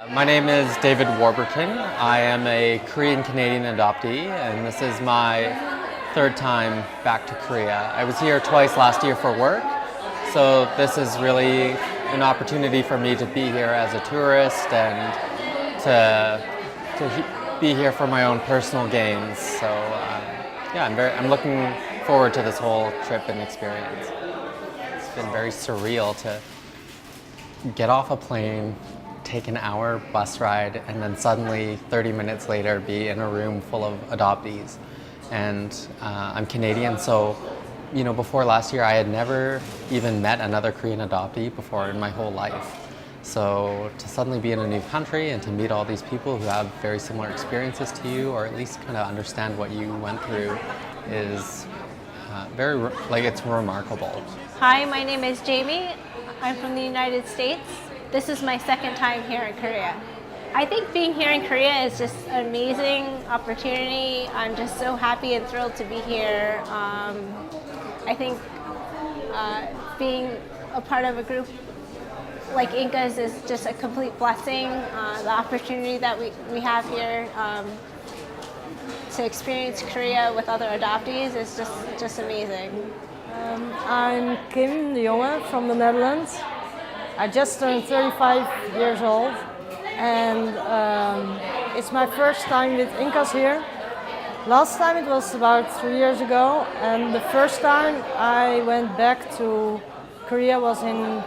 My name is David Warburton. I am a Korean-Canadian adoptee, and this is my third time back to Korea. I was here twice last year for work, so this is really an opportunity for me to be here as a tourist and to be here for my own personal gains. So yeah, I'm looking forward to this whole trip and experience. It's been very surreal to get off a plane, take an hour bus ride, and then suddenly 30 minutes later be in a room full of adoptees. And I'm Canadian, so before last year I had never even met another Korean adoptee before in my whole life. So to suddenly be in a new country and to meet all these people who have very similar experiences to you, or at least kind of understand what you went through, is it's remarkable. Hi, my name is Jamie. I'm from the United States. This is my second time here in Korea. I think being here in Korea is just an amazing opportunity. I'm just so happy and thrilled to be here. I think being a part of a group like InKAS is just a complete blessing. The opportunity that we have here to experience Korea with other adoptees is just amazing. I'm Kim de Jonge from the Netherlands. I just turned 35 years old, and it's my first time with InKAS here. Last time it was about 3 years ago, and the first time I went back to Korea was in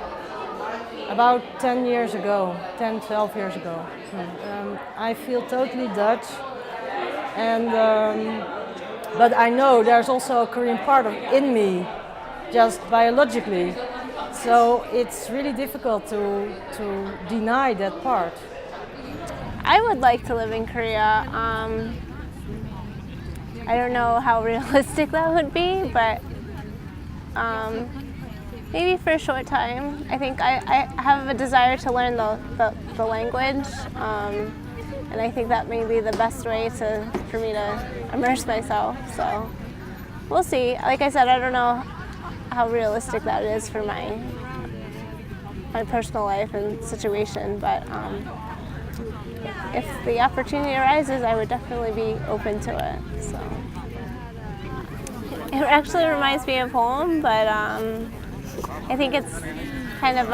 about 10 years ago, 10, 12 years ago. I feel totally Dutch, but I know there's also a Korean part in me, just biologically. So it's really difficult to deny that part. I would like to live in Korea. I don't know how realistic that would be, but maybe for a short time. I think I have a desire to learn the language, and I think that may be the best way for me to immerse myself. So we'll see. Like I said, I don't know how realistic that is for my personal life and situation, but if the opportunity arises, I would definitely be open to it. So it actually reminds me of home, but I think it's kind of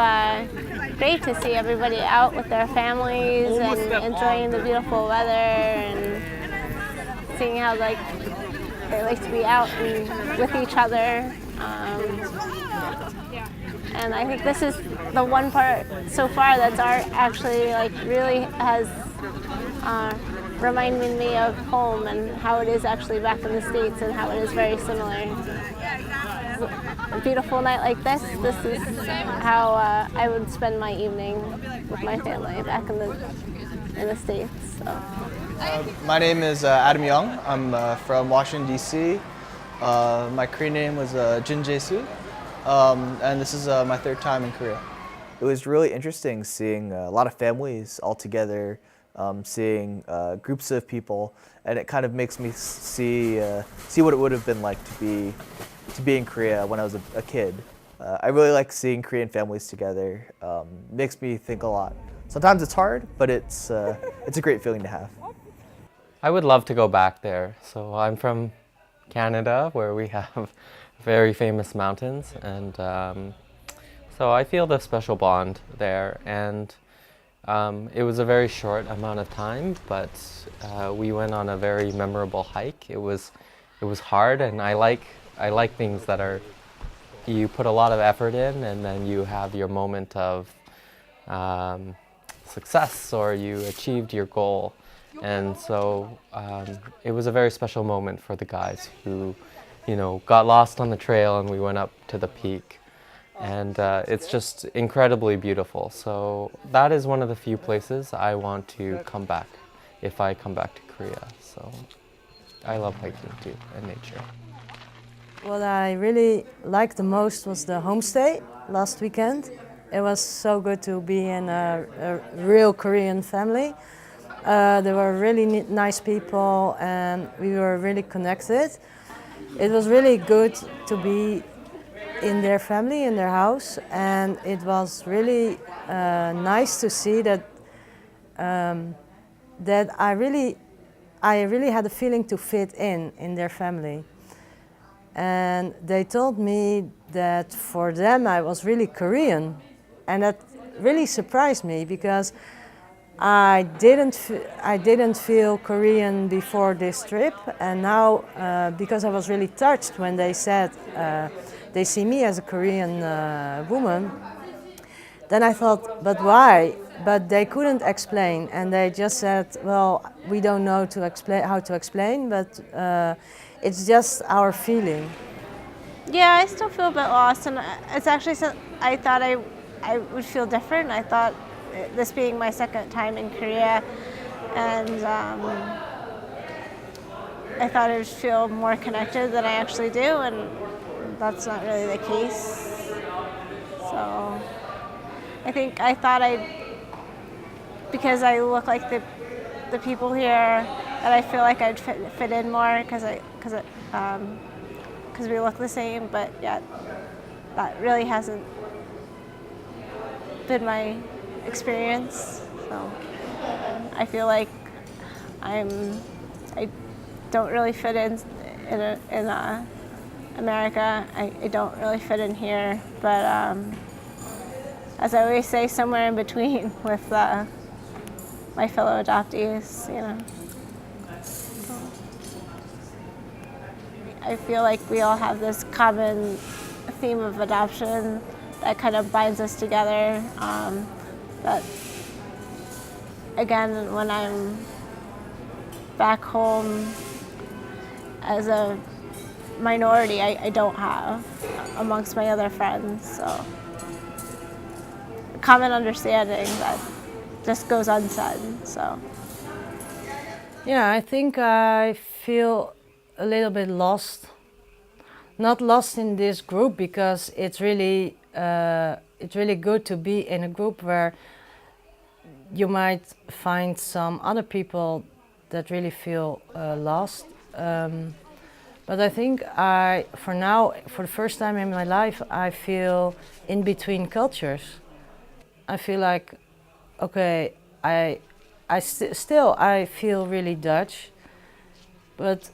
great to see everybody out with their families and enjoying the beautiful weather and seeing how they like to be out and with each other. And I think this is the one part so far that's actually really has reminded me of home and how it is actually back in the States and how it is very similar. A beautiful night like this is how I would spend my evening with my family back in the States. So. My name is Adam Young. I'm from Washington, D.C. My Korean name was Jin Jae-soo, and this is my third time in Korea. It was really interesting seeing a lot of families all together, seeing groups of people, and it kind of makes me see what it would have been like to be in Korea when I was a kid. I really like seeing Korean families together. Makes me think a lot. Sometimes it's hard, but it's a great feeling to have. I would love to go back there. So I'm from Canada, where we have very famous mountains, and so I feel the special bond there. And it was a very short amount of time, but we went on a very memorable hike. It was hard, and I like things that are, you put a lot of effort in, and then you have your moment of success, or you achieved your goal. And so it was a very special moment for the guys who, got lost on the trail, and we went up to the peak. And it's just incredibly beautiful. So that is one of the few places I want to come back if I come back to Korea. So I love hiking too, and nature. What I really liked the most was the homestay last weekend. It was so good to be in a real Korean family. They were really nice people, and we were really connected. It was really good to be in their family, in their house, and it was really nice to see that that I really had a feeling to fit in their family. And they told me that for them I was really Korean, and that really surprised me because I didn't feel Korean before this trip, and now because I was really touched when they said they see me as a Korean woman, then I thought, but why? But they couldn't explain, and they just said, well, we don't know how to explain, but it's just our feeling. Yeah, I still feel a bit lost, and it's actually I thought I would feel different. I thought this being my second time in Korea, and I thought I would feel more connected than I actually do, and that's not really the case. So I thought because I look like the people here, that I feel like I'd fit in more because we look the same, but yet that really hasn't been my experience. So I feel like I don't really fit in America. I don't really fit in here, but as I always say, somewhere in between with my fellow adoptees, you know. I feel like we all have this common theme of adoption that kind of binds us together. That, again, when I'm back home as a minority, I don't have amongst my other friends. So, a common understanding that just goes unsaid. So, Yeah, I think I feel a little bit lost. Not lost in this group because it's really good to be in a group where you might find some other people that really feel lost. But I think for now, for the first time in my life, I feel in between cultures. I feel like, okay, still I feel really Dutch, but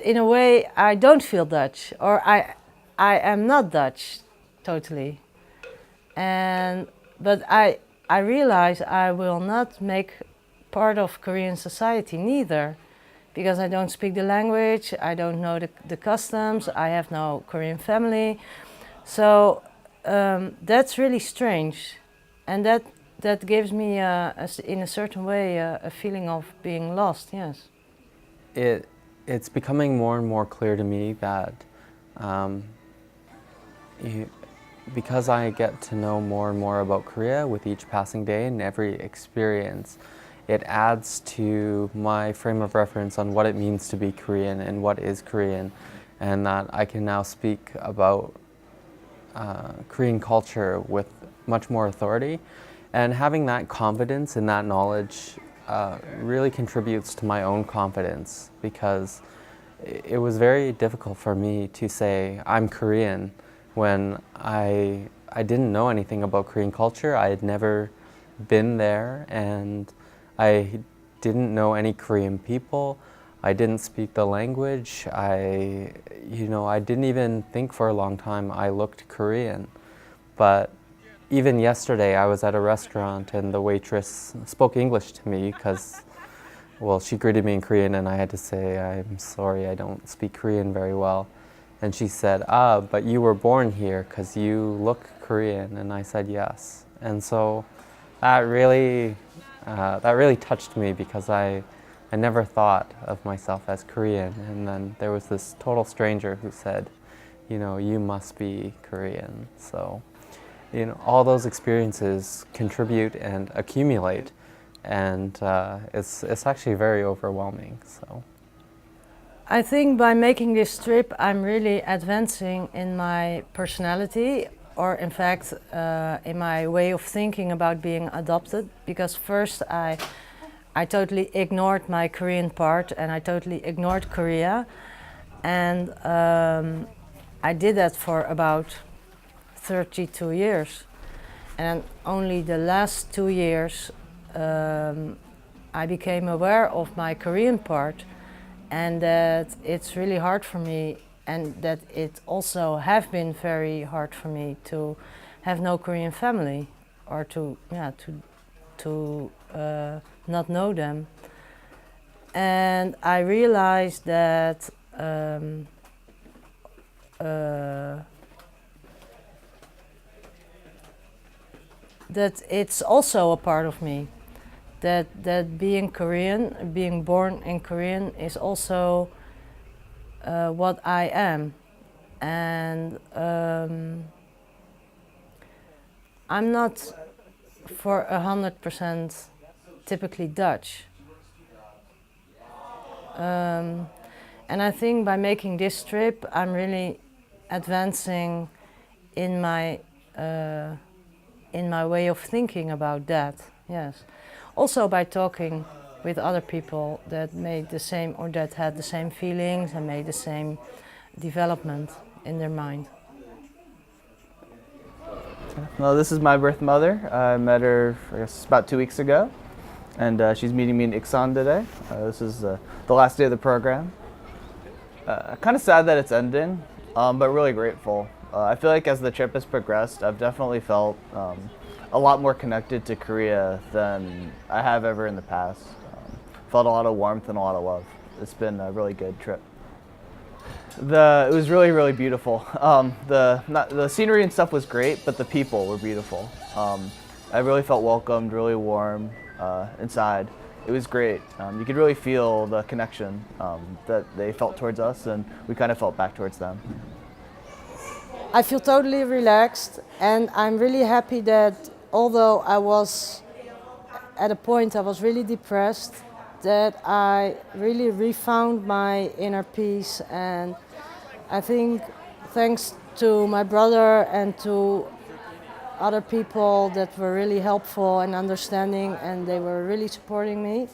in a way I don't feel Dutch, or I am not Dutch totally. But I realize I will not make part of Korean society neither, because I don't speak the language, I don't know the customs, I have no Korean family. So that's really strange, and that gives me in a certain way a feeling of being lost. Yes. It's becoming more and more clear to me that because I get to know more and more about Korea with each passing day and every experience, it adds to my frame of reference on what it means to be Korean and what is Korean, and that I can now speak about Korean culture with much more authority. And having that confidence and that knowledge really contributes to my own confidence, because it was very difficult for me to say I'm Korean when I didn't know anything about Korean culture. I had never been there, and I didn't know any Korean people. I didn't speak the language. I didn't even think for a long time I looked Korean. But even yesterday, I was at a restaurant and the waitress spoke English to me because, well, she greeted me in Korean and I had to say, I'm sorry, I don't speak Korean very well. And she said, but you were born here because you look Korean. And I said, yes. And so that really touched me, because I never thought of myself as Korean. And then there was this total stranger who said, you must be Korean. So, all those experiences contribute and accumulate, and it's actually very overwhelming. So, I think by making this trip, I'm really advancing in my personality, or in fact, in my way of thinking about being adopted. Because first, I totally ignored my Korean part, and I totally ignored Korea, and I did that for about 32 years. And only the last 2 years I became aware of my Korean part, and that it's really hard for me, and that it also have been very hard for me to have no Korean family, or to not know them. And I realized that that it's also a part of me. That being Korean, being born in Korean, is also what I am. And I'm not for 100% typically Dutch. And I think by making this trip, I'm really advancing in my way of thinking about that. Yes. Also by talking with other people that made the same, or that had the same feelings and made the same development in their mind. Well, this is my birth mother. I met her, I guess, about 2 weeks ago, and she's meeting me in InKAS today. This is the last day of the program. Kind of sad that it's ending, but really grateful. I feel like as the trip has progressed, I've definitely felt a lot more connected to Korea than I have ever in the past. Felt a lot of warmth and a lot of love. It's been a really good trip. It was really, really beautiful. The scenery and stuff was great, but the people were beautiful. I really felt welcomed, really warm inside. It was great. You could really feel the connection that they felt towards us, and we kind of felt back towards them. I feel totally relaxed, and I'm really happy that although I was at a point I was really depressed, that I really refound my inner peace. And I think thanks to my brother and to other people that were really helpful and understanding, and they were really supporting me.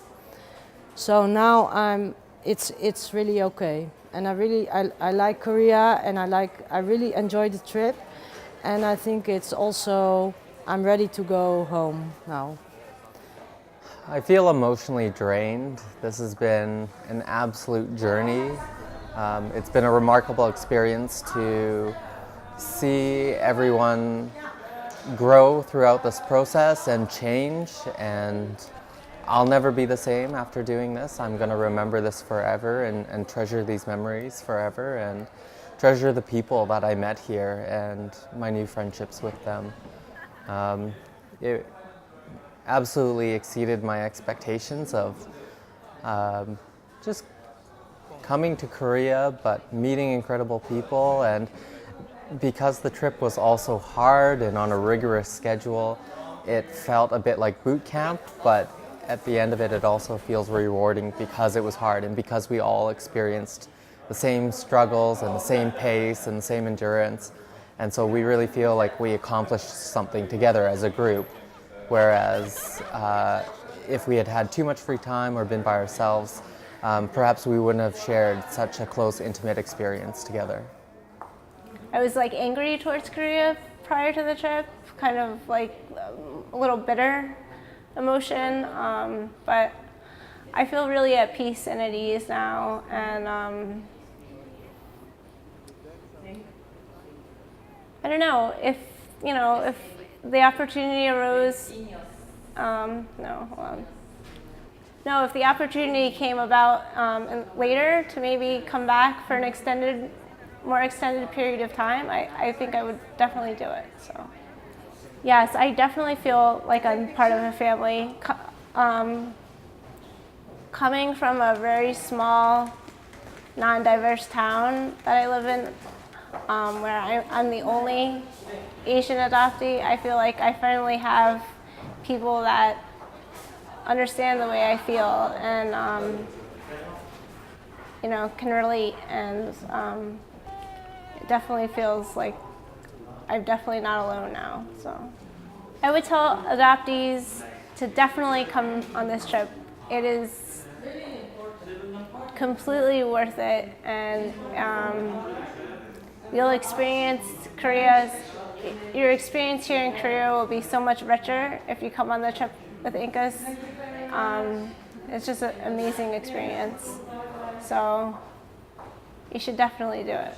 So now it's really okay. And I like Korea, and I really enjoyed the trip, and I think it's also, I'm ready to go home now. I feel emotionally drained. This has been an absolute journey. It's been a remarkable experience to see everyone grow throughout this process and change, and I'll never be the same after doing this. I'm going to remember this forever and treasure these memories forever, and treasure the people that I met here and my new friendships with them. It absolutely exceeded my expectations of just coming to Korea, but meeting incredible people. And because the trip was also hard and on a rigorous schedule, it felt a bit like boot camp, but at the end of it, it also feels rewarding because it was hard and because we all experienced the same struggles and the same pace and the same endurance. And so we really feel like we accomplished something together as a group. Whereas if we had had too much free time or been by ourselves, perhaps we wouldn't have shared such a close, intimate experience together. I was like angry towards Korea prior to the trip, kind of like a little bitter emotion, but I feel really at peace and at ease now, and I don't know if the opportunity arose. If the opportunity came about later to maybe come back for an more extended period of time, I think I would definitely do it. So, yes, I definitely feel like I'm part of a family. Coming from a very small, non-diverse town that I live in, where I'm the only Asian adoptee, I feel like I finally have people that understand the way I feel and can relate, and it definitely feels like I'm definitely not alone now. So I would tell adoptees to definitely come on this trip. It is completely worth it, and you'll experience Korea your experience here in Korea will be so much richer if you come on the trip with InKAS. It's just an amazing experience. So you should definitely do it.